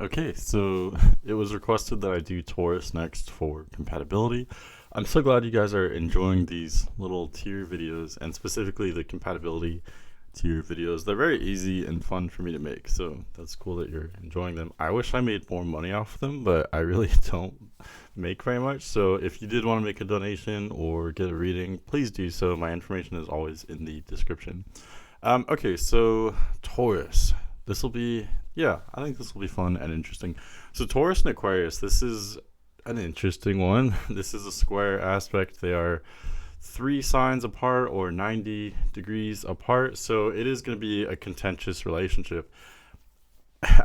Okay, so it was requested that I do Taurus next for compatibility. I'm so glad you guys are enjoying these little tier videos and specifically the compatibility tier videos. They're very easy and fun for me to make, so that's cool that you're enjoying them. I wish I made more money off them, but I really don't make very much. So if you did want to make a donation or get a reading, please do so. My information is always in the description. Okay, so Taurus. This will be, yeah, I think this will be fun and interesting. So Taurus and Aquarius, this is an interesting one. This is a square aspect. They are three signs apart or 90 degrees apart. So it is going to be a contentious relationship.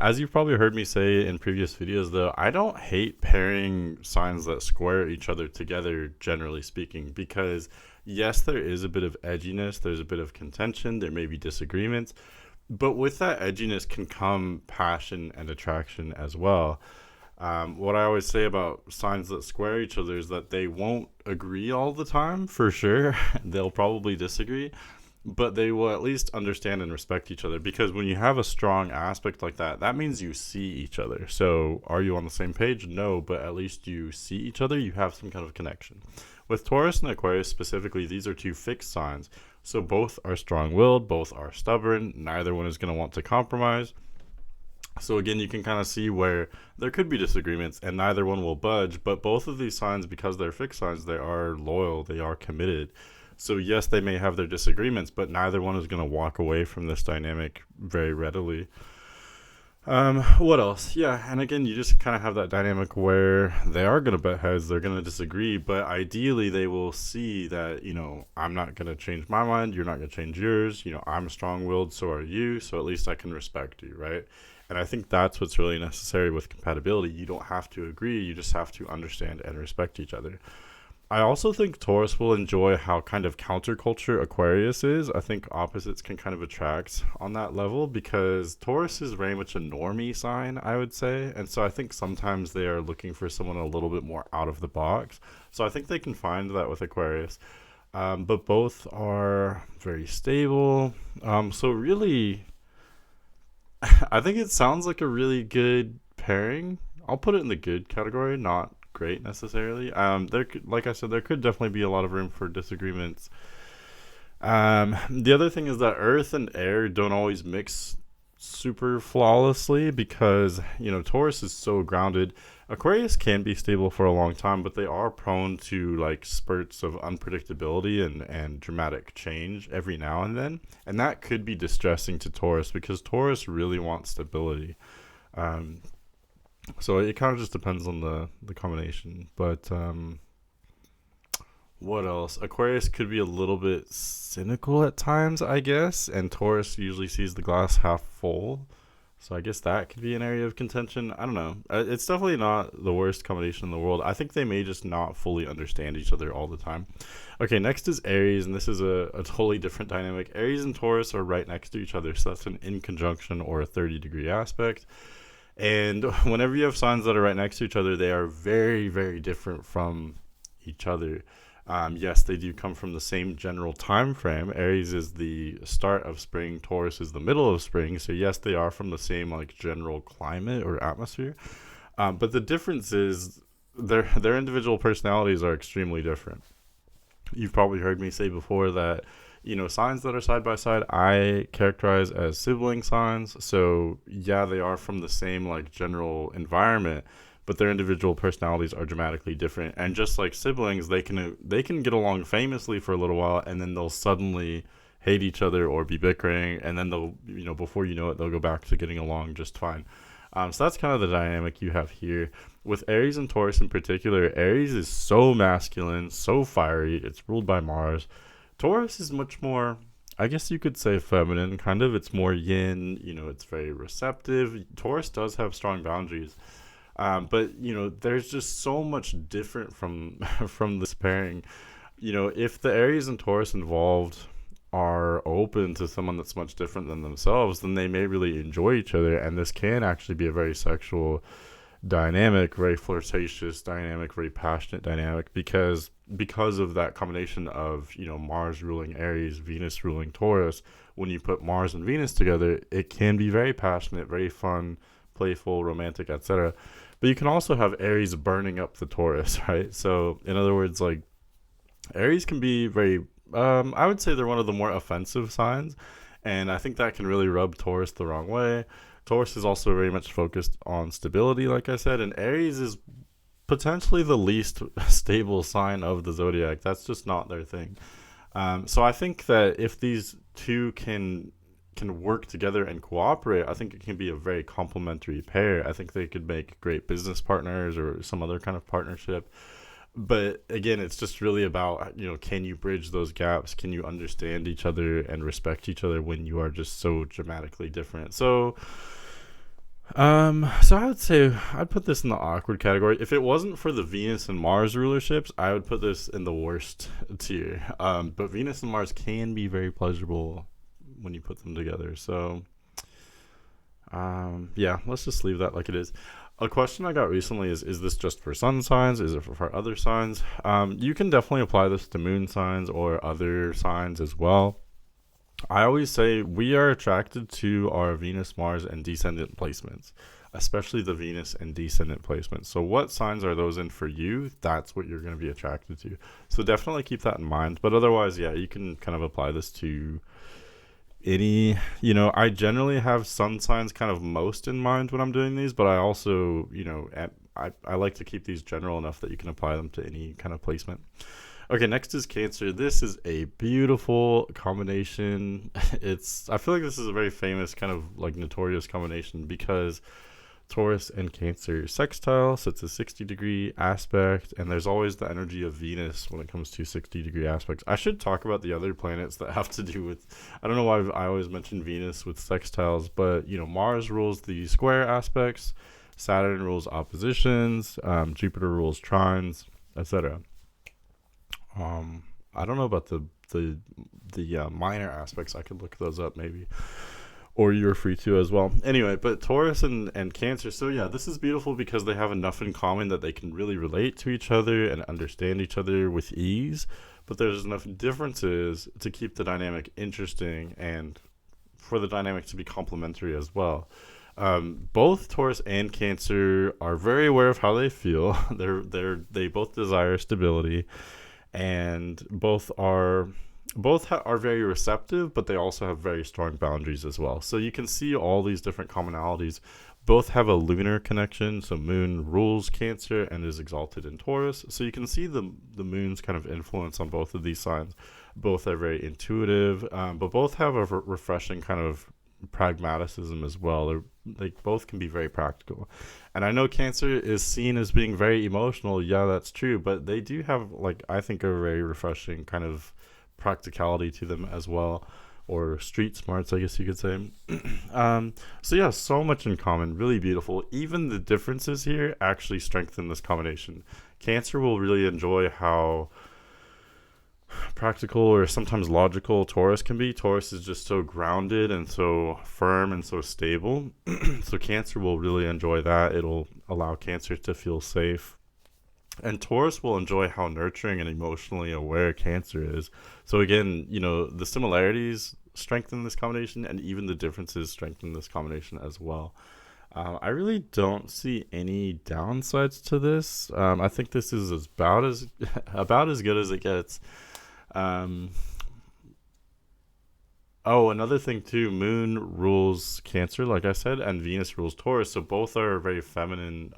As you've probably heard me say in previous videos, though, I don't hate pairing signs that square each other together, generally speaking, because yes, there is a bit of edginess, there's a bit of contention, there may be disagreements, but with that edginess can come passion and attraction as well. What I always say about signs that square each other is that they won't agree all the time, for sure. They'll probably disagree, but they will at least understand and respect each other, because when you have a strong aspect like that, that means you see each other. So are you on the same page? No, but at least you see each other, you have some kind of connection. With Taurus and Aquarius specifically, these are two fixed signs, so both are strong-willed, both are stubborn, neither one is going to want to compromise. So again, you can kind of see where there could be disagreements and neither one will budge, but both of these signs, because they're fixed signs, they are loyal, they are committed. So yes, they may have their disagreements, but neither one is going to walk away from this dynamic very readily. What else? Yeah, and again, you just kind of have that dynamic where they are going to butt heads, they're going to disagree, but ideally they will see that, I'm not going to change my mind, you're not going to change yours, I'm strong willed, so are you, so at least I can respect you, right? And I think that's what's really necessary with compatibility. You don't have to agree, you just have to understand and respect each other. I also think Taurus will enjoy how kind of counterculture Aquarius is. I think opposites can kind of attract on that level because Taurus is very much a normie sign, I would say. And so I think sometimes they are looking for someone a little bit more out of the box. So I think they can find that with Aquarius. But both are very stable. So really, I think it sounds like a really good pairing. I'll put it in the good category, not great necessarily. Like I said, there could definitely be a lot of room for disagreements. The other thing is that Earth and air don't always mix super flawlessly because Taurus is so grounded. Aquarius can be stable for a long time, but they are prone to like spurts of unpredictability and dramatic change every now and then, and that could be distressing to Taurus because Taurus really wants stability. Um, so it kind of just depends on the combination, but what else? Aquarius could be a little bit cynical at times, I guess, and Taurus usually sees the glass half full. So I guess that could be an area of contention. I don't know. It's definitely not the worst combination in the world. I think they may just not fully understand each other all the time. Okay, next is Aries, and this is a totally different dynamic. Aries and Taurus are right next to each other, so that's an in conjunction or a 30-degree aspect. And whenever you have signs that are right next to each other, they are very, very different from each other. Yes, they do come from the same general time frame. Aries is the start of spring, Taurus is the middle of spring. So yes, they are from the same like general climate or atmosphere. But the difference is their individual personalities are extremely different. You've probably heard me say before that signs that are side by side I characterize as sibling signs. So yeah, they are from the same like general environment, but their individual personalities are dramatically different. And just like siblings, they can get along famously for a little while, and then they'll suddenly hate each other or be bickering, and then they'll before you know it, they'll go back to getting along just fine. So that's kind of the dynamic you have here. With Aries and Taurus in particular, Aries is so masculine, so fiery. It's ruled by Mars. Taurus is much more, I guess you could say, feminine, kind of. It's more yin, it's very receptive. Taurus does have strong boundaries. But there's just so much different from from this pairing. If the Aries and Taurus involved are open to someone that's much different than themselves, then they may really enjoy each other, and this can actually be a very sexual dynamic, very flirtatious dynamic, very passionate dynamic, because of that combination of Mars ruling Aries, Venus ruling Taurus. When you put Mars and Venus together, it can be very passionate, very fun, playful, romantic, etc. But you can also have Aries burning up the Taurus, right? So in other words, like Aries can be very, I would say they're one of the more offensive signs, and I think that can really rub Taurus the wrong way. Taurus is also very much focused on stability, like I said, and Aries is potentially the least stable sign of the zodiac. That's just not their thing. So I think that if these two can work together and cooperate, I think it can be a very complementary pair. I think they could make great business partners or some other kind of partnership. But again, it's just really about, can you bridge those gaps? Can you understand each other and respect each other when you are just so dramatically different? So I would say I'd put this in the awkward category. If it wasn't for the Venus and Mars rulerships, I would put this in the worst tier. But Venus and Mars can be very pleasurable when you put them together. So, yeah, let's just leave that like it is. A question I got recently is this just for sun signs? Is it for other signs? You can definitely apply this to moon signs or other signs as well. I always say we are attracted to our Venus, Mars, and descendant placements, especially the Venus and descendant placements. So what signs are those in for you? That's what you're going to be attracted to. So definitely keep that in mind. But otherwise, yeah, you can kind of apply this to any, I generally have sun signs kind of most in mind when I'm doing these, but I also, I like to keep these general enough that you can apply them to any kind of placement. Okay, next is Cancer. This is a beautiful combination. I feel like this is a very famous kind of like notorious combination because Taurus and Cancer sextile, so it's a 60-degree aspect, and there's always the energy of Venus when it comes to 60-degree aspects. I should talk about the other planets that have to do with, I don't know why I always mention Venus with sextiles, but Mars rules the square aspects, Saturn rules oppositions, Jupiter rules trines, etc. I don't know about the minor aspects. I could look those up maybe, or you're free to as well. Anyway, but Taurus and Cancer. So yeah, this is beautiful because they have enough in common that they can really relate to each other and understand each other with ease. But there's enough differences to keep the dynamic interesting and for the dynamic to be complementary as well. Both Taurus and Cancer are very aware of how they feel. They both desire stability. And both are very receptive, but they also have very strong boundaries as well. So you can see all these different commonalities. Both have a lunar connection, so moon rules Cancer and is exalted in Taurus. So you can see the moon's kind of influence on both of these signs. Both are very intuitive, but both have a refreshing kind of pragmaticism as well. They both can be very practical. And I know Cancer is seen as being very emotional. Yeah, that's true. But they do have, I think, a very refreshing kind of practicality to them as well. Or street smarts, I guess you could say. So yeah, so much in common. Really beautiful. Even the differences here actually strengthen this combination. Cancer will really enjoy how practical or sometimes logical Taurus can be. Taurus is just so grounded and so firm and so stable. So Cancer will really enjoy that. It'll allow Cancer to feel safe. And Taurus will enjoy how nurturing and emotionally aware Cancer is. So again, the similarities strengthen this combination and even the differences strengthen this combination as well. I really don't see any downsides to this. I think this is about as good as it gets. Another thing too, moon rules Cancer, like I said, and Venus rules Taurus, so both are very feminine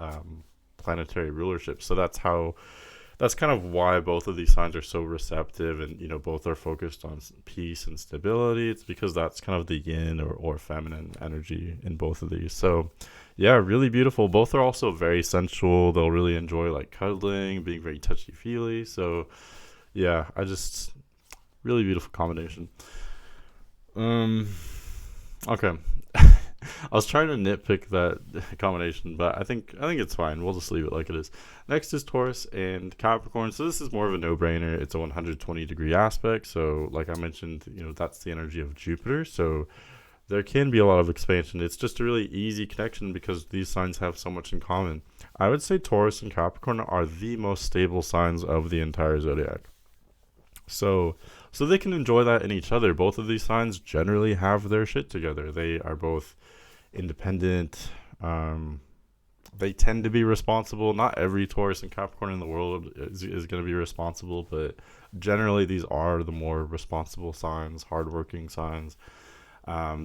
planetary rulership. So that's kind of why both of these signs are so receptive, and both are focused on peace and stability. It's because that's kind of the yin or feminine energy in both of these. So yeah, really beautiful. Both are also very sensual. They'll really enjoy cuddling, being very touchy-feely. So yeah, really beautiful combination. Okay. I was trying to nitpick that combination, but I think it's fine. We'll just leave it like it is. Next is Taurus and Capricorn. So this is more of a no-brainer. It's a 120-degree aspect. So like I mentioned, that's the energy of Jupiter. So there can be a lot of expansion. It's just a really easy connection because these signs have so much in common. I would say Taurus and Capricorn are the most stable signs of the entire zodiac. So they can enjoy that in each other. Both of these signs generally have their shit together. They are both independent, They tend to be responsible. Not every Taurus and Capricorn in the world is going to be responsible, but generally these are the more responsible signs, hardworking signs.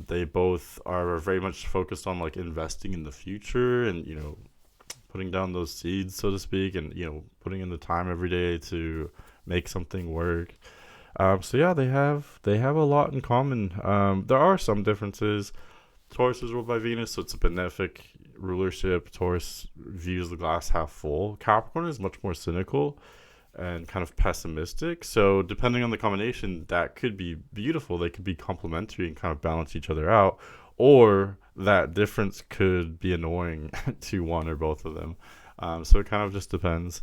They both are very much focused on like investing in the future and, putting down those seeds, so to speak, and, putting in the time every day to make something work. So yeah, they have a lot in common. There are some differences. Taurus is ruled by Venus, so it's a benefic rulership. Taurus views the glass half full. Capricorn is much more cynical and kind of pessimistic. So depending on the combination, that could be beautiful. They could be complementary and kind of balance each other out, or that difference could be annoying to one or both of them. So it kind of just depends.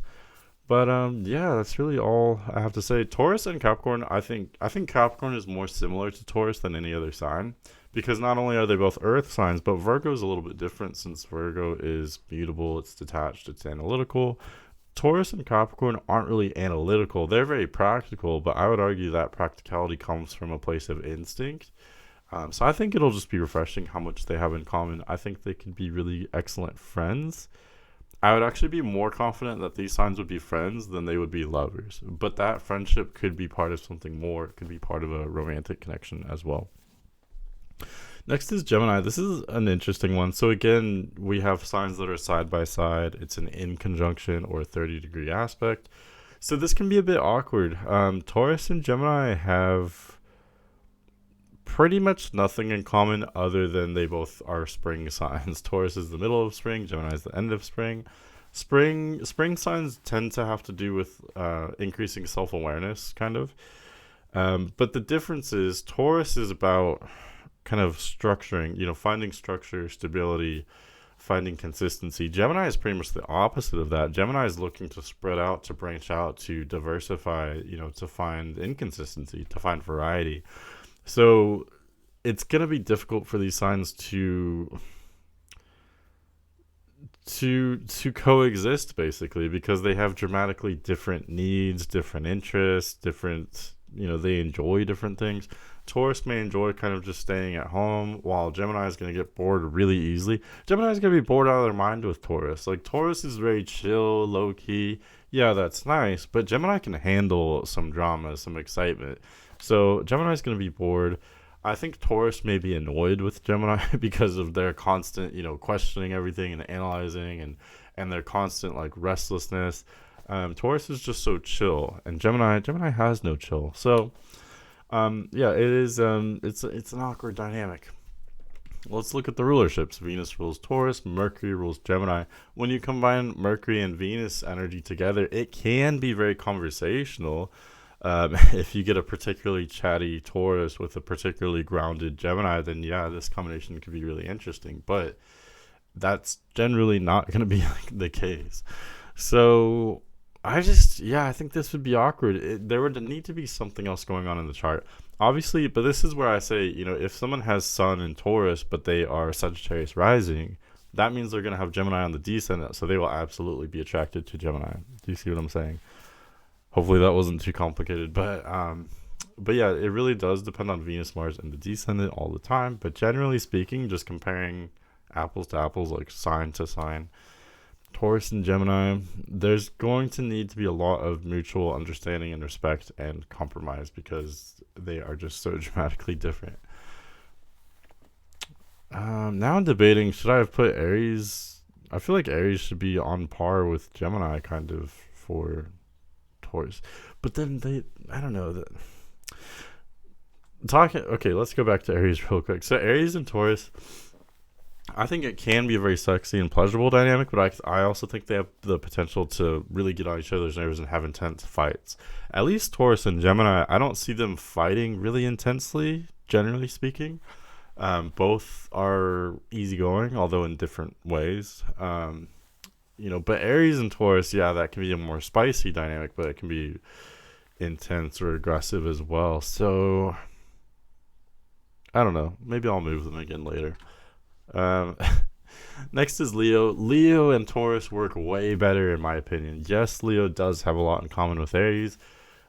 But yeah, that's really all I have to say. Taurus and Capricorn, I think Capricorn is more similar to Taurus than any other sign, because not only are they both Earth signs, but Virgo is a little bit different since Virgo is mutable, it's detached, it's analytical. Taurus and Capricorn aren't really analytical. They're very practical, but I would argue that practicality comes from a place of instinct. So I think it'll just be refreshing how much they have in common. I think they could be really excellent friends. I would actually be more confident that these signs would be friends than they would be lovers. But that friendship could be part of something more. It could be part of a romantic connection as well. Next is Gemini. This is an interesting one. So again, we have signs that are side by side. It's an in conjunction or a 30-degree aspect. So this can be a bit awkward. Taurus and Gemini have pretty much nothing in common other than they both are spring signs. Taurus is the middle of spring, Gemini is the end of spring. Spring signs tend to have to do with increasing self-awareness, kind of. But the difference is Taurus is about kind of structuring, finding structure, stability, finding consistency. Gemini is pretty much the opposite of that. Gemini is looking to spread out, to branch out, to diversify, to find inconsistency, to find variety. So it's going to be difficult for these signs to coexist, basically, because they have dramatically different needs, different interests, different, they enjoy different things. Taurus may enjoy kind of just staying at home, while Gemini is going to get bored really easily. Gemini is going to be bored out of their mind with Taurus. Like, Taurus is very chill, low-key. Yeah, that's nice, but Gemini can handle some drama, some excitement. So Gemini is going to be bored. I think Taurus may be annoyed with Gemini because of their constant, questioning everything and analyzing and their constant like restlessness. Taurus is just so chill, and Gemini has no chill. So, yeah, it is. It's an awkward dynamic. Let's look at the rulerships. Venus rules Taurus, Mercury rules Gemini. When you combine Mercury and Venus energy together, it can be very conversational. If you get a particularly chatty Taurus with a particularly grounded Gemini, then yeah, this combination could be really interesting. But that's generally not going to be like the case. So I think this would be awkward. There would need to be something else going on in the chart. Obviously, but this is where I say, if someone has Sun in Taurus, but they are Sagittarius rising, that means they're going to have Gemini on the descendant. So they will absolutely be attracted to Gemini. Do you see what I'm saying? Hopefully that wasn't too complicated, but yeah, it really does depend on Venus, Mars, and the descendant all the time. But generally speaking, just comparing apples to apples, like sign to sign, Taurus and Gemini, there's going to need to be a lot of mutual understanding and respect and compromise because they are just so dramatically different. Now I'm debating, should I have put Aries? I feel like Aries should be on par with Gemini, kind of, for Taurus, but then I don't know. Okay, let's go back to Aries real quick. So Aries and Taurus, I think it can be a very sexy and pleasurable dynamic, but I also think they have the potential to really get on each other's nerves and have intense fights. At least Taurus and Gemini, I don't see them fighting really intensely, generally speaking. Both are easygoing, although in different ways. But Aries and Taurus, yeah, that can be a more spicy dynamic, but it can be intense or aggressive as well. So, I don't know. Maybe I'll move them again later. Next is Leo. Leo and Taurus work way better, in my opinion. Yes, Leo does have a lot in common with Aries,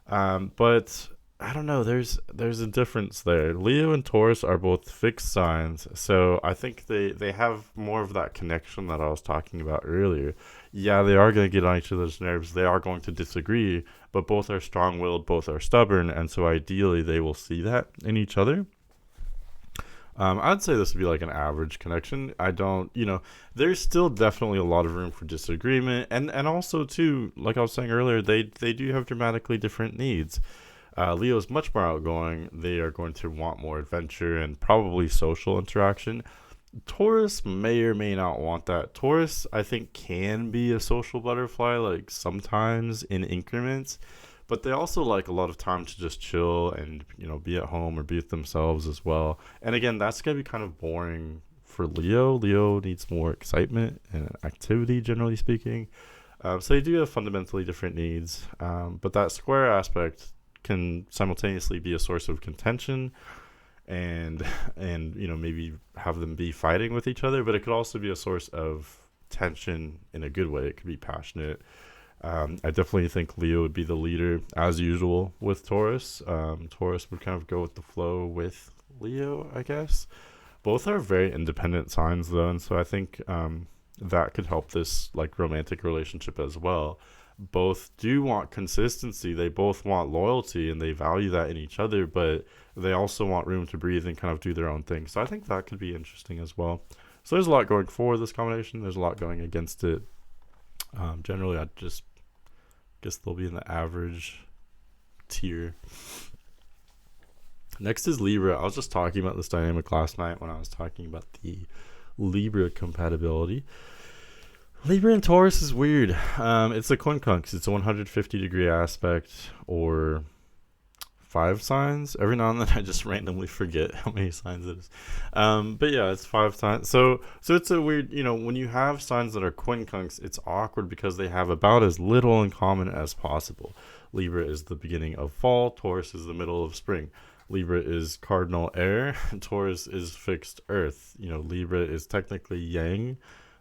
but I don't know. There's a difference there. Leo and Taurus are both fixed signs, so I think they have more of that connection that I was talking about earlier. Yeah, they are going to get on each other's nerves. They are going to disagree, but both are strong-willed, both are stubborn, and so ideally they will see that in each other. I'd say this would be like an average connection. I don't, there's still definitely a lot of room for disagreement, and also too, like I was saying earlier, they do have dramatically different needs. Leo is much more outgoing. They are going to want more adventure and probably social interaction. Taurus may or may not want that. Taurus, I think, can be a social butterfly, like sometimes in increments, but they also like a lot of time to just chill and be at home or be with themselves as well. And again, that's gonna be kind of boring for Leo. Leo needs more excitement and activity, generally speaking. So they do have fundamentally different needs, but that square aspect can simultaneously be a source of contention and maybe have them be fighting with each other, but it could also be a source of tension in a good way. It could be passionate. I definitely think Leo would be the leader as usual with Taurus. Taurus would kind of go with the flow with Leo, I guess. Both are very independent signs though, and so I think that could help this like romantic relationship as well. Both do want consistency, they both want loyalty, and they value that in each other, but they also want room to breathe and kind of do their own thing. So I think that could be interesting as well. So there's a lot going for this combination, there's a lot going against it. Generally I just guess they'll be in the average tier. Next is Libra. I was just talking about this dynamic last night when I was talking about the Libra compatibility. Libra and Taurus is weird. It's a quincunx. It's a 150-degree aspect, or 5 signs. Every now and then I just randomly forget how many signs it is. But yeah, it's 5 signs. So it's a weird, when you have signs that are quincunx, it's awkward because they have about as little in common as possible. Libra is the beginning of fall. Taurus is the middle of spring. Libra is cardinal air. Taurus is fixed earth. Libra is technically yang.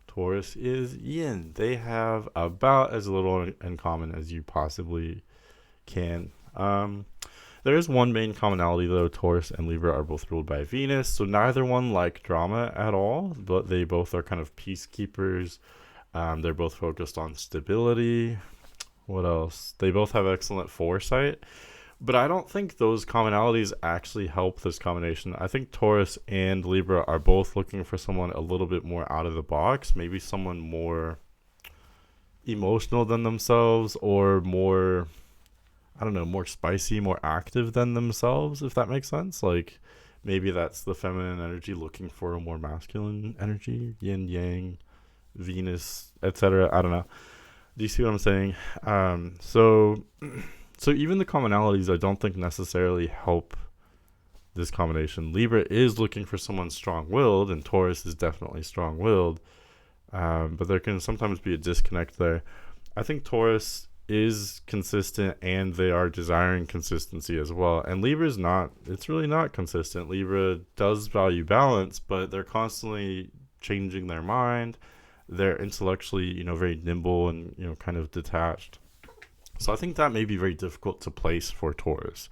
Taurus is yin. They have about as little in common as you possibly can. There is one main commonality though. Taurus and Libra are both ruled by Venus, so neither one like drama at all, but they both are kind of peacekeepers. They're both focused on stability. What else? They both have excellent foresight. But I don't think those commonalities actually help this combination. I think Taurus and Libra are both looking for someone a little bit more out of the box, maybe someone more emotional than themselves, or more, more spicy, more active than themselves, if that makes sense. Like maybe that's the feminine energy looking for a more masculine energy, yin, yang, Venus, etc. I don't know. Do you see what I'm saying? So even the commonalities I don't think necessarily help this combination. Libra is looking for someone strong-willed, and Taurus is definitely strong-willed, but there can sometimes be a disconnect there. I think Taurus is consistent, and they are desiring consistency as well. And Libra's not. It's really not consistent. Libra does value balance, but they're constantly changing their mind. They're intellectually, very nimble and, kind of detached. So I think that may be very difficult to place for Taurus.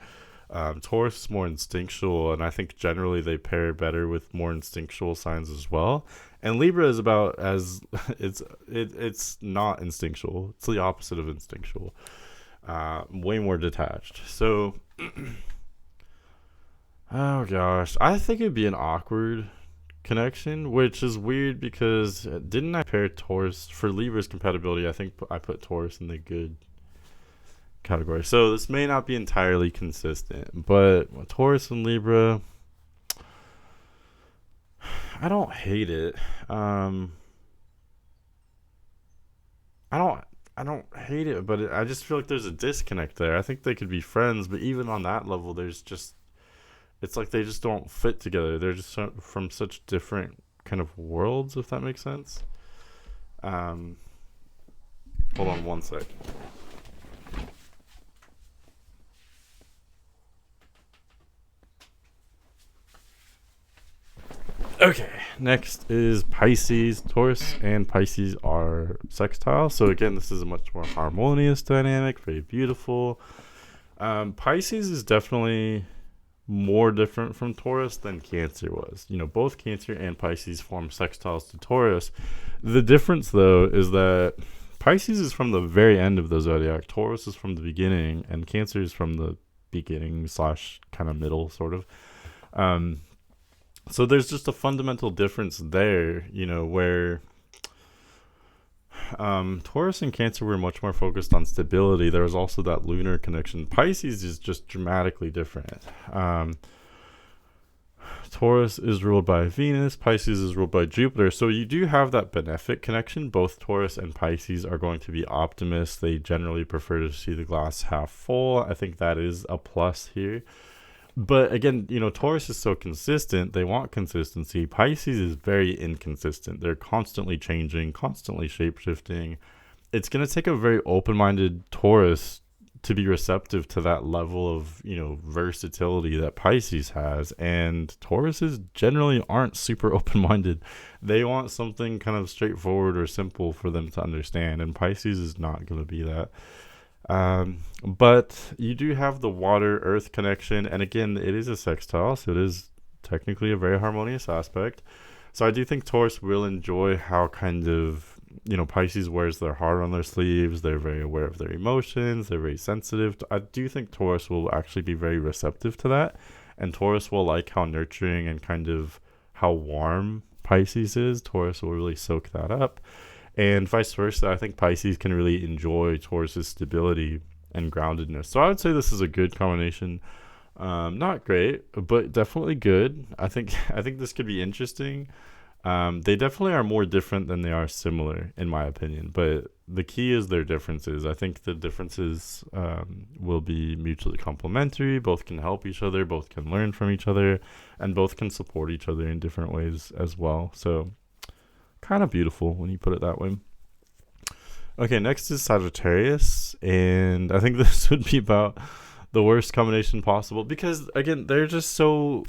Taurus is more instinctual, and I think generally they pair better with more instinctual signs as well. And Libra is about as it's not instinctual. It's the opposite of instinctual. Way more detached. So, oh gosh, I think it'd be an awkward connection, which is weird because didn't I pair Taurus for Libra's compatibility? I think I put Taurus in the good category. So this may not be entirely consistent, but Taurus and Libra, I don't hate it. I don't hate it, but I just feel like there's a disconnect there. I think they could be friends, but even on that level, it's like they just don't fit together. They're just from such different kind of worlds, if that makes sense. Hold on one sec. Okay, next is Pisces. Taurus and Pisces are sextile. So again, this is a much more harmonious dynamic, very beautiful. Pisces is definitely more different from Taurus than Cancer was. Both Cancer and Pisces form sextiles to Taurus. The difference, though, is that Pisces is from the very end of the zodiac. Taurus is from the beginning, and Cancer is from the beginning / kind of middle, sort of. So there's just a fundamental difference there, where Taurus and Cancer were much more focused on stability. There was also that lunar connection. Pisces is just dramatically different. Taurus is ruled by Venus. Pisces is ruled by Jupiter. So you do have that benefic connection. Both Taurus and Pisces are going to be optimists. They generally prefer to see the glass half full. I think that is a plus here. But again, Taurus is so consistent. They want consistency. Pisces is very inconsistent. They're constantly changing, constantly shape-shifting. It's going to take a very open-minded Taurus to be receptive to that level of, versatility that Pisces has. And Tauruses generally aren't super open-minded. They want something kind of straightforward or simple for them to understand. And Pisces is not going to be that. But you do have the water-earth connection, and again, it is a sextile, so it is technically a very harmonious aspect. So I do think Taurus will enjoy how kind of, Pisces wears their heart on their sleeves. They're very aware of their emotions. They're very sensitive. I do think Taurus will actually be very receptive to that, and Taurus will like how nurturing and kind of how warm Pisces is. Taurus will really soak that up. And vice versa, I think Pisces can really enjoy Taurus's stability and groundedness. So I would say this is a good combination. Not great, but definitely good. I think this could be interesting. They definitely are more different than they are similar, in my opinion. But the key is their differences. I think the differences will be mutually complementary. Both can help each other. Both can learn from each other. And both can support each other in different ways as well. So kind of beautiful when you put it that way. Okay, next is Sagittarius, and I think this would be about the worst combination possible because, again, they're just so...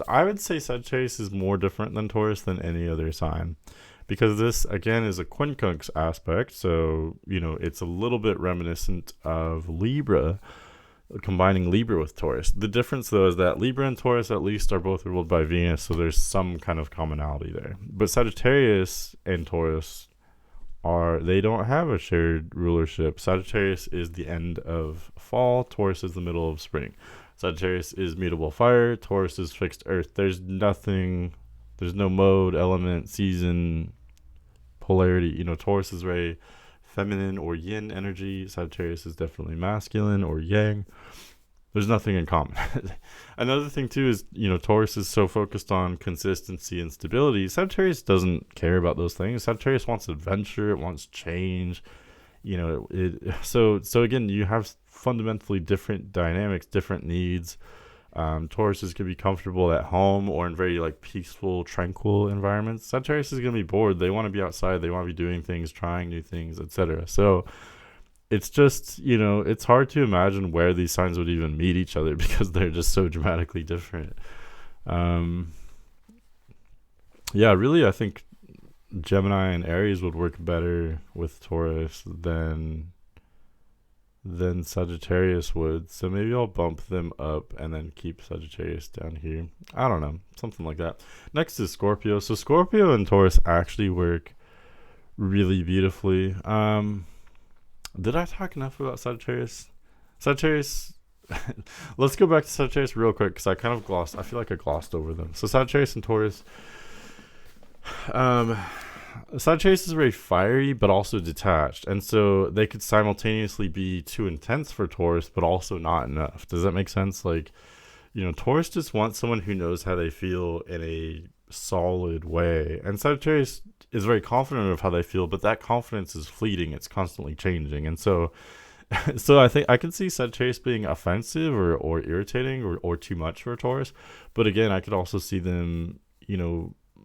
I would say Sagittarius is more different than Taurus than any other sign because this, again, is a quincunx aspect, so, it's a little bit reminiscent of Libra, combining Libra with Taurus. The difference, though, is that Libra and Taurus at least are both ruled by Venus, so there's some kind of commonality there. But Sagittarius and Taurus they don't have a shared rulership. Sagittarius is the end of fall. Taurus is the middle of spring. Sagittarius is mutable fire. Taurus is fixed earth. There's no mode, element, season, polarity. Taurus is very feminine or yin energy. Sagittarius is definitely masculine or yang. There's nothing in common. Another thing too is, Taurus is so focused on consistency and stability. Sagittarius doesn't care about those things. Sagittarius wants adventure. It wants change. So again, you have fundamentally different dynamics, different needs. Tauruses can be comfortable at home or in very peaceful, tranquil environments. Sagittarius is going to be bored. They want to be outside. They want to be doing things, trying new things, etc. So it's just, it's hard to imagine where these signs would even meet each other because they're just so dramatically different. Really, I think Gemini and Aries would work better with Taurus than Sagittarius would. So maybe I'll bump them up and then keep Sagittarius down here. I don't know, something like that. Next is Scorpio. So Scorpio and Taurus actually work really beautifully. Did I talk enough about Sagittarius? Let's go back to Sagittarius real quick because I feel like I glossed over them. So Sagittarius and Taurus. Sagittarius is very fiery but also detached, and so they could simultaneously be too intense for Taurus but also not enough. Does that make sense? Taurus just wants someone who knows how they feel in a solid way, and Sagittarius is very confident of how they feel, but that confidence is fleeting. It's constantly changing, and so I think I can see Sagittarius being offensive or irritating or too much for Taurus, but again, I could also see them,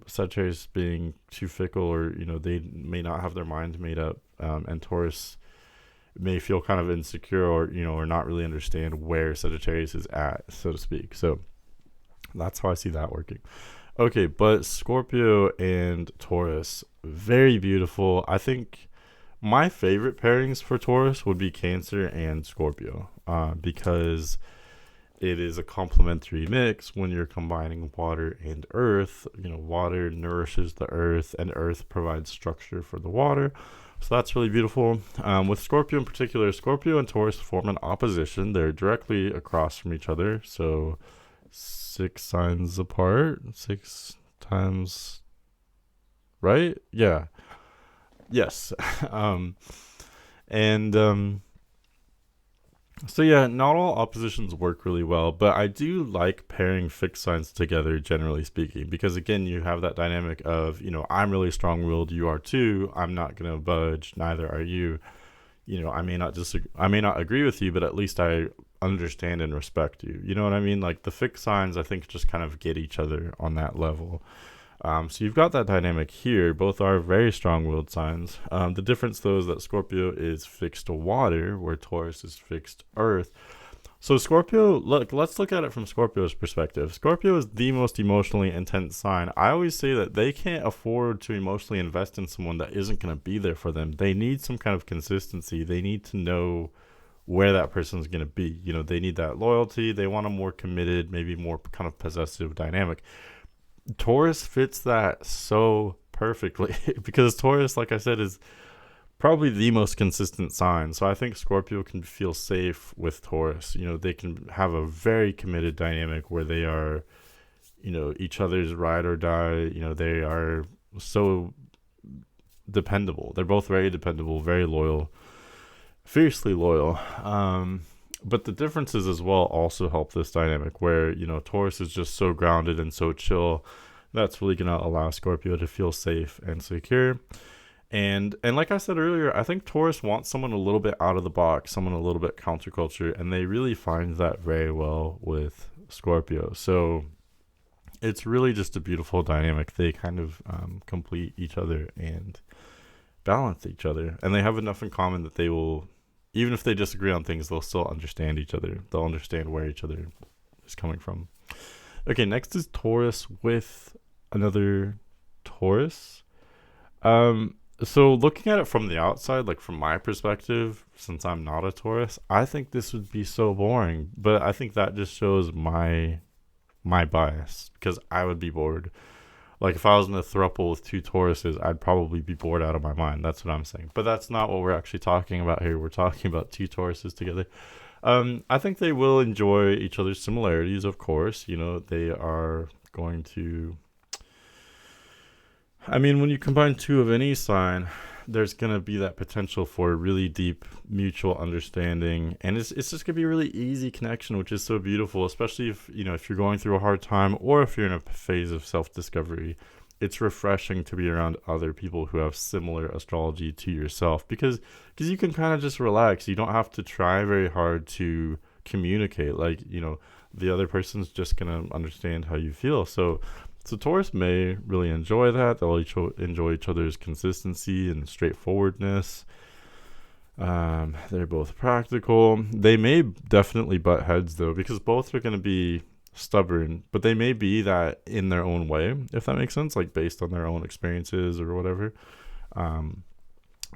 Sagittarius being too fickle, or they may not have their mind made up, and Taurus may feel kind of insecure or not really understand where Sagittarius is at, so to speak. So that's how I see that working. Okay, but Scorpio and Taurus, very beautiful. I think My favorite pairings for Taurus would be Cancer and Scorpio, because it is a complementary mix when you're combining water and earth. Water nourishes the earth, and earth provides structure for the water. So that's really beautiful. With Scorpio in particular, Scorpio and Taurus form an opposition. They're directly across from each other. So 6 signs apart, 6 times, right? Yeah. Yes. um, and So yeah, not all oppositions work really well, but I do like pairing fixed signs together, generally speaking, because again, you have that dynamic of, I'm really strong-willed, you are too. I'm not gonna budge, neither are you. I may not disagree, I may not agree with you, but at least I understand and respect you. You know what I mean? Like the fixed signs, I think, just kind of get each other on that level. So you've got that dynamic here. Both are very strong-willed signs. The difference, though, is that Scorpio is fixed to water, where Taurus is fixed earth. So Scorpio, let's look at it from Scorpio's perspective. Scorpio is the most emotionally intense sign. I always say that they can't afford to emotionally invest in someone that isn't going to be there for them. They need some kind of consistency. They need to know where that person's going to be. They need that loyalty. They want a more committed, maybe more kind of possessive dynamic. Taurus fits that so perfectly because Taurus, like I said, is probably the most consistent sign. So I think Scorpio can feel safe with Taurus. They can have a very committed dynamic where they are, each other's ride or die. They are so dependable. They're both very dependable, very loyal, fiercely loyal. But the differences as well also help this dynamic where, Taurus is just so grounded and so chill. That's really going to allow Scorpio to feel safe and secure. And like I said earlier, I think Taurus wants someone a little bit out of the box, someone a little bit counterculture, and they really find that very well with Scorpio. So it's really just a beautiful dynamic. They kind of complete each other and balance each other. And they have enough in common that they will, even if they disagree on things, they'll still understand each other. They'll understand where each other is coming from. Okay, next is Taurus with another Taurus. So looking at it from the outside, like from my perspective, since I'm not a Taurus, I think this would be so boring. But I think that just shows my bias, because I would be bored. Like if I was in a throuple with 2 Tauruses, I'd probably be bored out of my mind. That's what I'm saying. But that's not what we're actually talking about here. We're talking about 2 Tauruses together. I think they will enjoy each other's similarities, of course. They are going to... when you combine 2 of any sign, there's going to be that potential for really deep mutual understanding. And it's just going to be a really easy connection, which is so beautiful, especially if you're going through a hard time or if you're in a phase of self-discovery. It's refreshing to be around other people who have similar astrology to yourself because you can kind of just relax. You don't have to try very hard to communicate. Like, the other person's just going to understand how you feel. So Taurus may really enjoy that. They'll enjoy each other's consistency and straightforwardness. They're both practical. They may definitely butt heads, though, because both are going to be stubborn, but they may be that in their own way, if that makes sense, like based on their own experiences or whatever.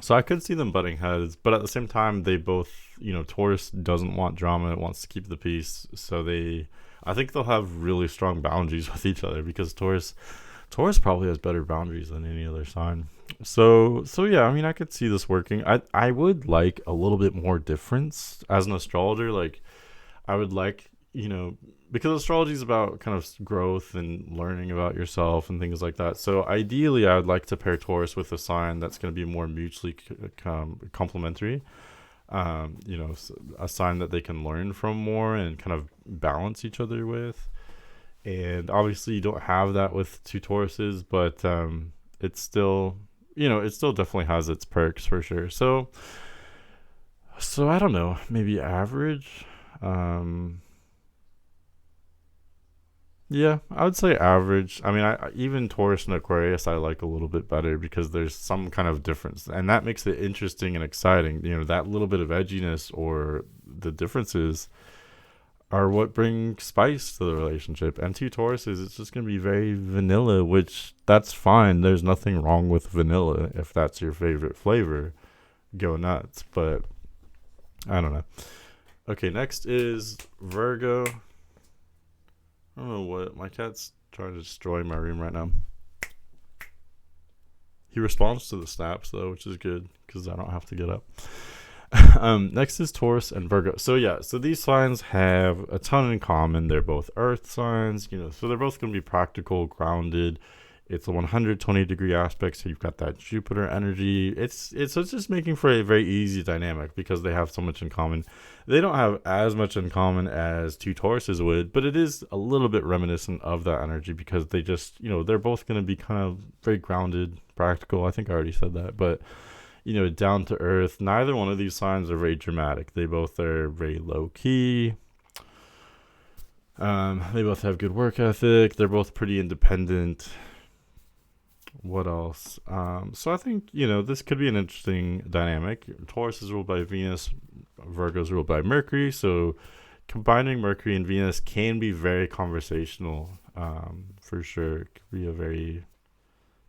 So I could see them butting heads, but at the same time, they both, Taurus doesn't want drama, it wants to keep the peace. So I think they'll have really strong boundaries with each other because Taurus probably has better boundaries than any other sign. So yeah, I could see this working. I would like a little bit more difference as an astrologer. Like I would like, because astrology is about kind of growth and learning about yourself and things like that. So ideally, I would like to pair Taurus with a sign that's going to be more mutually complementary. A sign that they can learn from more and kind of balance each other with. And obviously, you don't have that with 2 Tauruses, but it's still, it still definitely has its perks for sure. So I don't know, maybe average. Yeah, I would say average. Even Taurus and Aquarius I like a little bit better because there's some kind of difference, and that makes it interesting and exciting. That little bit of edginess or the differences are what bring spice to the relationship. And 2 Tauruses, it's just going to be very vanilla, which that's fine. There's nothing wrong with vanilla if that's your favorite flavor. go nuts, but I don't know. Okay, next is Virgo. I don't know what, my cat's trying to destroy my room right now. He responds to the snaps though, which is good because I don't have to get up. Next is Taurus and Virgo. So yeah, so these signs have a ton in common. They're both earth signs, so they're both going to be practical, grounded. It's a 120-degree aspect, so you've got that Jupiter energy. It's just making for a very easy dynamic because they have so much in common. They don't have as much in common as two Tauruses would, but it is a little bit reminiscent of that energy because they just, they're both going to be kind of very grounded, practical. I think I already said that, but down to earth. Neither one of these signs are very dramatic. They both are very low key. They both have good work ethic. They're both pretty independent. What else? So I think, this could be an interesting dynamic. Taurus is ruled by Venus. Virgo is ruled by Mercury. So combining Mercury and Venus can be very conversational, for sure. It could be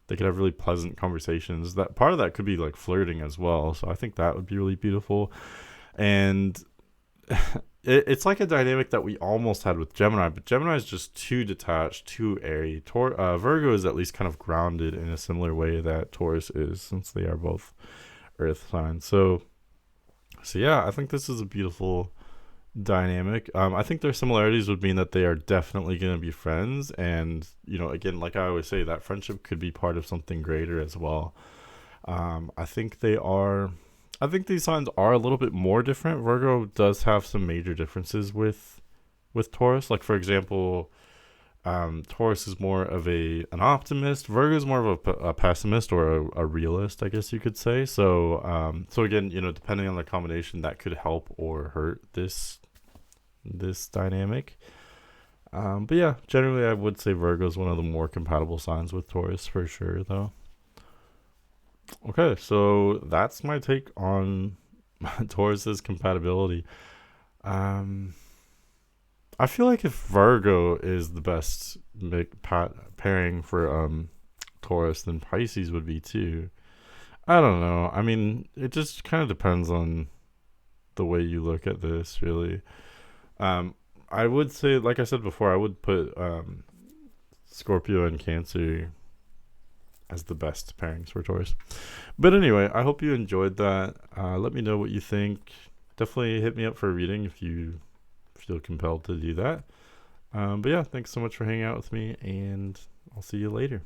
they could have really pleasant conversations. That part of that could be like flirting as well. So I think that would be really beautiful. And it's like a dynamic that we almost had with Gemini, but Gemini is just too detached, too airy. Virgo is at least kind of grounded in a similar way that Taurus is, since they are both earth signs. So yeah, I think this is a beautiful dynamic. I think their similarities would mean that they are definitely going to be friends, and again, like I always say, that friendship could be part of something greater as well. I think these signs are a little bit more different. Virgo does have some major differences with Taurus. Like, for example, Taurus is more of an optimist. Virgo is more of a pessimist or a realist, I guess you could say. So again, depending on the combination, that could help or hurt this dynamic. But yeah, generally, I would say Virgo is one of the more compatible signs with Taurus for sure, though. Okay, so that's my take on Taurus's compatibility. I feel like if Virgo is the best pairing for Taurus, then Pisces would be too. I don't know. I mean, it just kind of depends on the way you look at this, really. I would say, like I said before, I would put Scorpio and Cancer as the best pairings for Taurus. But anyway, I hope you enjoyed that. Let me know what you think. Definitely hit me up for a reading if you feel compelled to do that. But yeah, thanks so much for hanging out with me, and I'll see you later.